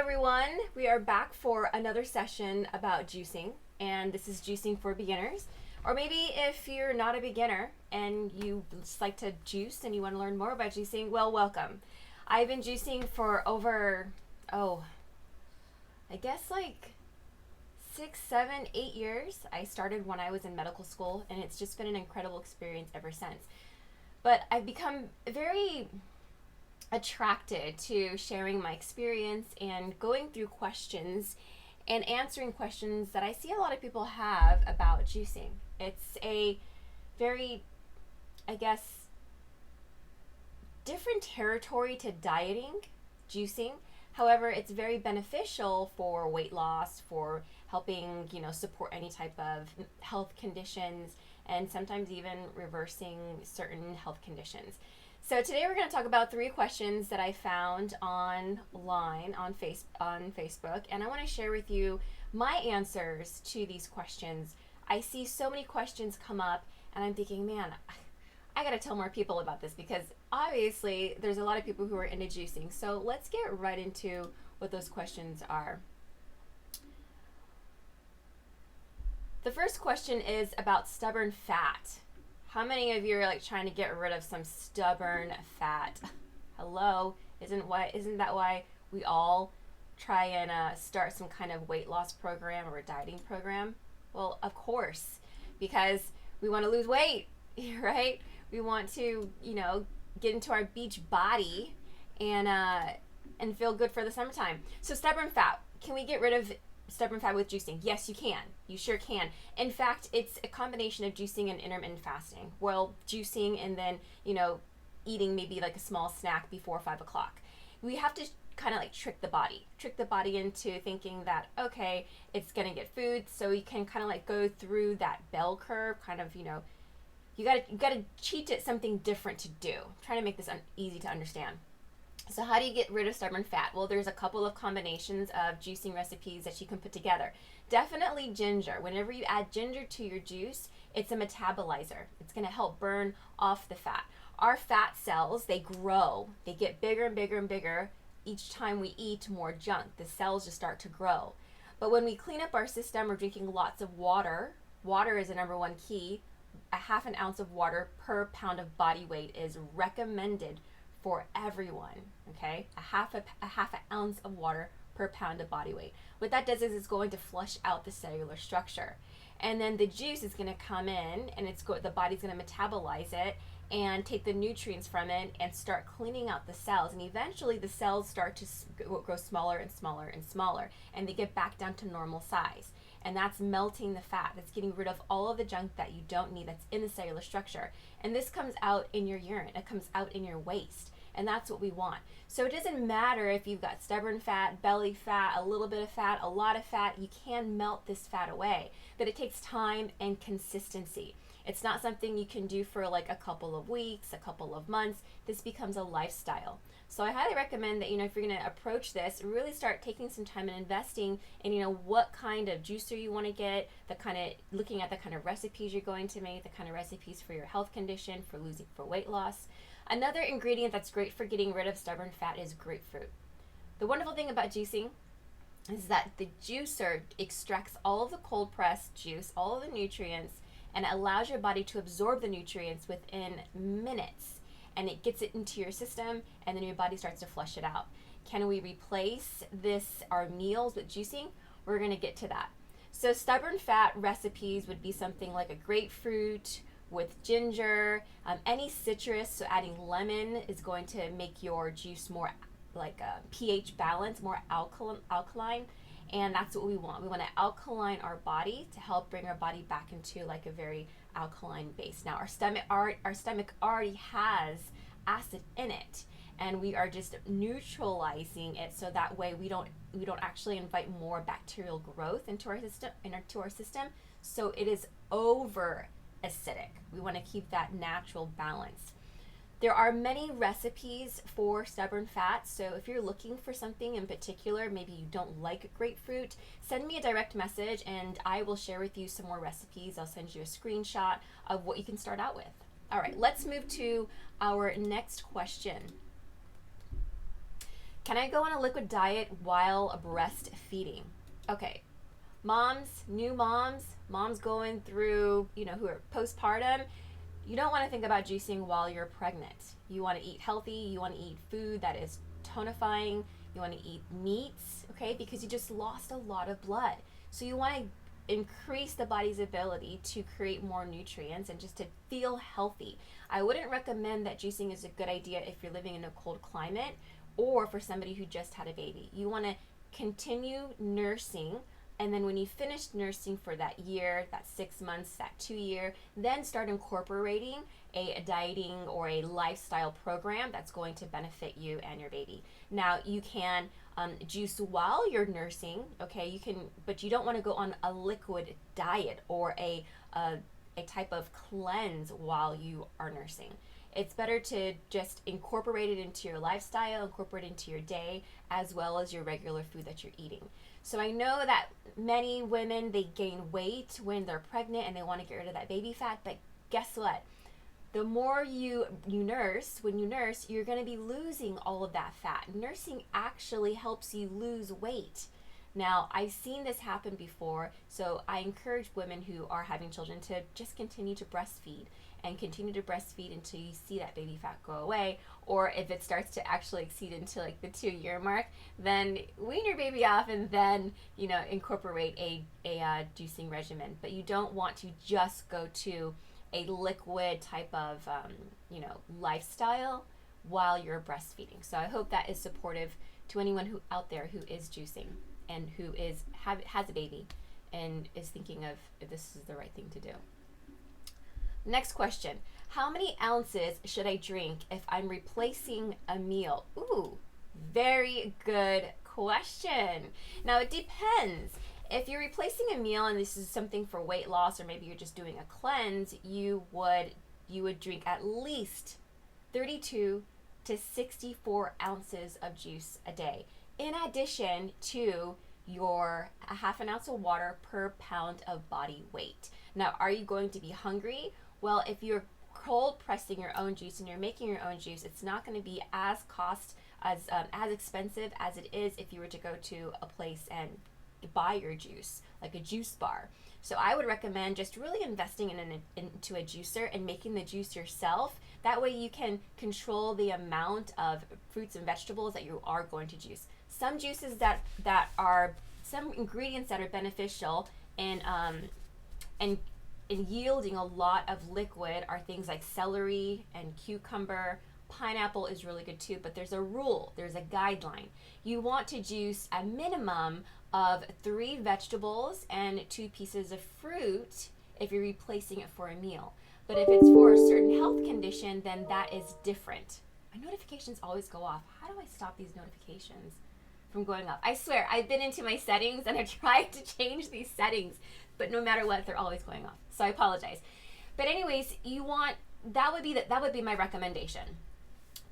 everyone. We are back for another session about juicing, and this is juicing for beginners. Or maybe if you're not a beginner and you just like to juice and you want to learn more about juicing, well, welcome. I've been juicing for over, I guess like 6, 7, 8 years. I started when I was in medical school, and it's just been an incredible experience ever since. But I've become very attracted to sharing my experience and going through questions and answering questions that I see a lot of people have about juicing. It's a very, I guess, different territory to dieting, juicing. However, it's very beneficial for weight loss, for helping, support any type of health conditions, and sometimes even reversing certain health conditions. So today we're going to talk about 3 questions that I found online on Facebook, and I want to share with you my answers to these questions. I see so many questions come up, and I'm thinking, man, I got to tell more people about this because obviously there's a lot of people who are into juicing. So let's get right into what those questions are. The first question is about stubborn fat. How many of you are like trying to get rid of some stubborn fat? Hello, isn't that why we all try and start some kind of weight loss program or a dieting program? Well, of course, because we want to lose weight, right? We want to, get into our beach body and feel good for the summertime. So stubborn fat, can we get rid of stubborn fat with juicing? Yes, you can. You sure can. In fact, it's a combination of juicing and intermittent fasting. Well, juicing and then, eating maybe like a small snack before 5 o'clock. We have to kind of like trick the body into thinking that, okay, it's going to get food. So you can kind of like go through that bell curve, kind of, you gotta cheat at something different to do. I'm trying to make this easy to understand. So how do you get rid of stubborn fat? Well, there's a couple of combinations of juicing recipes that you can put together. Definitely ginger. Whenever you add ginger to your juice, it's a metabolizer. It's going to help burn off the fat. Our fat cells, they grow. They get bigger and bigger and bigger. Each time we eat more junk, the cells just start to grow. But when we clean up our system, we're drinking lots of water. Water is the number one key. A half an ounce of water per pound of body weight is recommended for everyone, okay? A half an ounce of water per pound of body weight. What that does is it's going to flush out the cellular structure. And then the juice is going to come in, and the body's going to metabolize it and take the nutrients from it and start cleaning out the cells. And eventually the cells start to grow smaller and smaller and smaller, and they get back down to normal size. And that's melting the fat. That's getting rid of all of the junk that you don't need that's in the cellular structure. And this comes out in your urine. It comes out in your waste. And that's what we want. So it doesn't matter if you've got stubborn fat, belly fat, a little bit of fat, a lot of fat. You can melt this fat away. But it takes time and consistency. It's not something you can do for like a couple of weeks, a couple of months. This becomes a lifestyle. So I highly recommend that, if you're going to approach this, really start taking some time and investing in, what kind of juicer you want to get, looking at the kind of recipes you're going to make, the kind of recipes for your health condition, for weight loss. Another ingredient that's great for getting rid of stubborn fat is grapefruit. The wonderful thing about juicing is that the juicer extracts all of the cold pressed juice, all of the nutrients, and it allows your body to absorb the nutrients within minutes. And it gets it into your system, and then your body starts to flush it out. Can we replace our meals with juicing? We're going to get to that. So stubborn fat recipes would be something like a grapefruit with ginger, any citrus. So adding lemon is going to make your juice more like a pH balance, more alkaline. And that's what we want. We want to alkaline our body to help bring our body back into like a very alkaline base. Now our stomach already has acid in it, and we are just neutralizing it so that way we don't actually invite more bacterial growth into our system. So it is over acidic. We want to keep that natural balance. There are many recipes for stubborn fat, so if you're looking for something in particular, maybe you don't like grapefruit, send me a direct message and I will share with you some more recipes. I'll send you a screenshot of what you can start out with. All right, let's move to our next question. Can I go on a liquid diet while breastfeeding? Okay, moms, new moms, moms going through, who are postpartum, you don't want to think about juicing while you're pregnant. You want to eat healthy, you want to eat food that is tonifying, you want to eat meats, okay, because you just lost a lot of blood. So you want to increase the body's ability to create more nutrients and just to feel healthy. I wouldn't recommend that juicing is a good idea if you're living in a cold climate or for somebody who just had a baby. You want to continue nursing, and then when you finish nursing for that year, that 6 months, that 2 year, then start incorporating a dieting or a lifestyle program that's going to benefit you and your baby. Now you can juice while you're nursing, okay? You can, but you don't want to go on a liquid diet or a type of cleanse while you are nursing. It's better to just incorporate it into your lifestyle, incorporate it into your day, as well as your regular food that you're eating. So I know that many women, they gain weight when they're pregnant and they want to get rid of that baby fat, but guess what? The more you nurse, when you nurse, you're going to be losing all of that fat. Nursing actually helps you lose weight. Now, I've seen this happen before, so I encourage women who are having children to just continue to breastfeed and continue to breastfeed until you see that baby fat go away, or if it starts to actually exceed into like the 2 year mark, then wean your baby off and then incorporate a juicing regimen. But you don't want to just go to a liquid type of lifestyle while you're breastfeeding. So I hope that is supportive to anyone who out there who is juicing and who has a baby and is thinking of if this is the right thing to do. Next question. How many ounces should I drink if I'm replacing a meal? Ooh, very good question. Now it depends. If you're replacing a meal and this is something for weight loss, or maybe you're just doing a cleanse, you would drink at least 32 to 64 ounces of juice a day, in addition to your a half an ounce of water per pound of body weight. Now, are you going to be hungry? Well, if you're cold pressing your own juice and you're making your own juice, it's not going to be as expensive as it is if you were to go to a place and buy your juice, like a juice bar. So I would recommend just really investing into a juicer and making the juice yourself. That way you can control the amount of fruits and vegetables that you are going to juice. Some juices that are some ingredients that are beneficial and yielding a lot of liquid are things like celery and cucumber. Pineapple is really good too, but there's a rule, there's a guideline. You want to juice a minimum of 3 vegetables and 2 pieces of fruit if you're replacing it for a meal. But if it's for a certain health condition, then that is different. My notifications always go off. How do I stop these notifications from going off? I swear, I've been into my settings and I've tried to change these settings, but no matter what, they're always going off. So I apologize. But anyways, that would be my recommendation.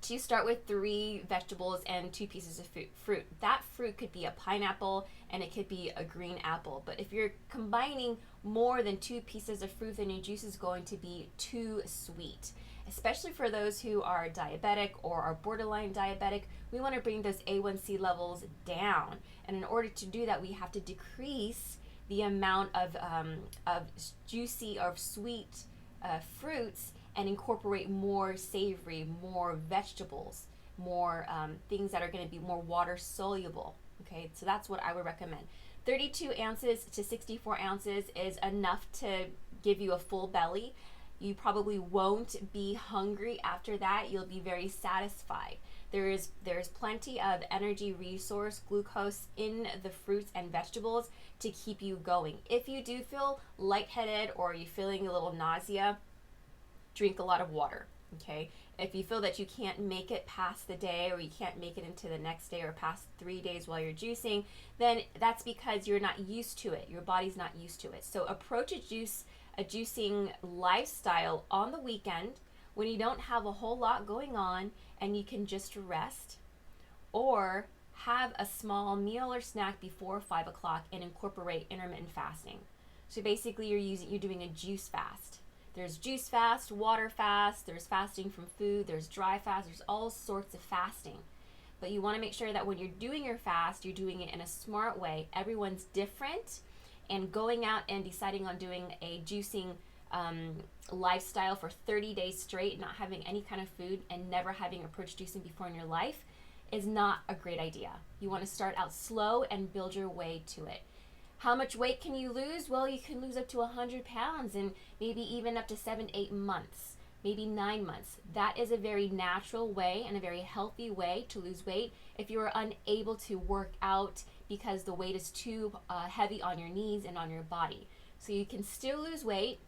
To start with 3 vegetables and 2 pieces of fruit. That fruit could be a pineapple and it could be a green apple. But if you're combining more than 2 pieces of fruit, then your juice is going to be too sweet. Especially for those who are diabetic or are borderline diabetic, we want to bring those A1C levels down. And in order to do that, we have to decrease the amount of juicy or sweet fruits and incorporate more savory, more vegetables, more things that are going to be more water soluble. Okay, so that's what I would recommend. 32 ounces to 64 ounces is enough to give you a full belly. You probably won't be hungry after that. You'll be very satisfied. There's plenty of energy resource, glucose in the fruits and vegetables to keep you going. If you do feel lightheaded or you're feeling a little nausea, drink a lot of water, okay? If you feel that you can't make it past the day or you can't make it into the next day or past 3 days while you're juicing, then that's because you're not used to it. Your body's not used to it. So approach a juicing lifestyle on the weekend when you don't have a whole lot going on and you can just rest, or have a small meal or snack before 5 o'clock and incorporate intermittent fasting. So basically you're doing a juice fast. There's juice fast, water fast, there's fasting from food, there's dry fast, there's all sorts of fasting. but you want to make sure that when you're doing your fast, you're doing it in a smart way. Everyone's different, and going out and deciding on doing a juicing lifestyle for 30 days straight, not having any kind of food and never having approached juicing before in your life is not a great idea. You want to start out slow and build your way to it. How much weight can you lose? Well, you can lose up to 100 pounds in maybe even up to 7-8 months, maybe 9 months. That is a very natural way and a very healthy way to lose weight if you are unable to work out because the weight is too heavy on your knees and on your body. So you can still lose weight,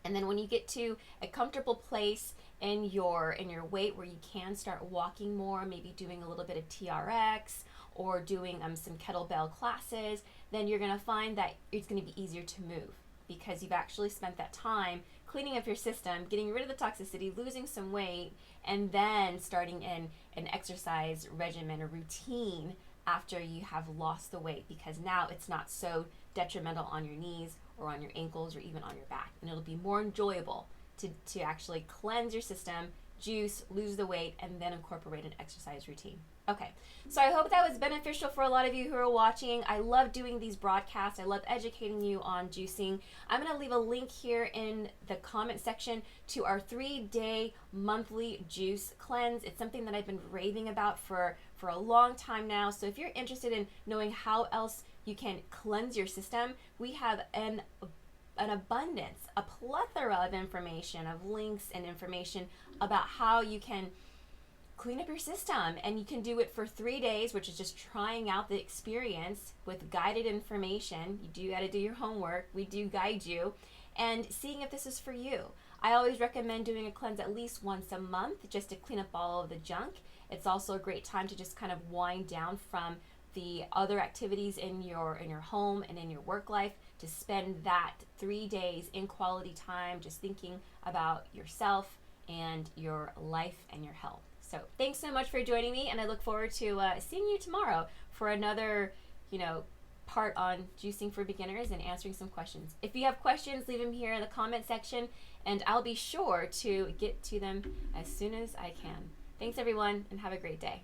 and then when you get to a comfortable place in your weight where you can start walking more, maybe doing a little bit of TRX or doing some kettlebell classes, then you're going to find that it's going to be easier to move because you've actually spent that time cleaning up your system, getting rid of the toxicity, losing some weight, and then starting in an exercise regimen or routine after you have lost the weight, because now it's not so detrimental on your knees or on your ankles or even on your back, and it'll be more enjoyable to actually cleanse your system, juice, lose the weight, and then incorporate an exercise routine. Okay, so I hope that was beneficial for a lot of you who are watching. I love doing these broadcasts. I love educating you on juicing. I'm going to leave a link here in the comment section to our 3-day monthly juice cleanse. It's something that I've been raving about for a long time now. So if you're interested in knowing how else you can cleanse your system, we have an abundance, a plethora of information, of links and information about how you can clean up your system. And you can do it for 3 days, which is just trying out the experience with guided information. You do got to do your homework. We do guide you, and seeing if this is for you. I always recommend doing a cleanse at least once a month just to clean up all of the junk. It's also a great time to just kind of wind down from the other activities in your home and in your work life, to spend that 3 days in quality time just thinking about yourself and your life and your health. So thanks so much for joining me, and I look forward to seeing you tomorrow for another part on juicing for beginners and answering some questions. If you have questions, leave them here in the comment section, and I'll be sure to get to them as soon as I can. Thanks everyone, and have a great day.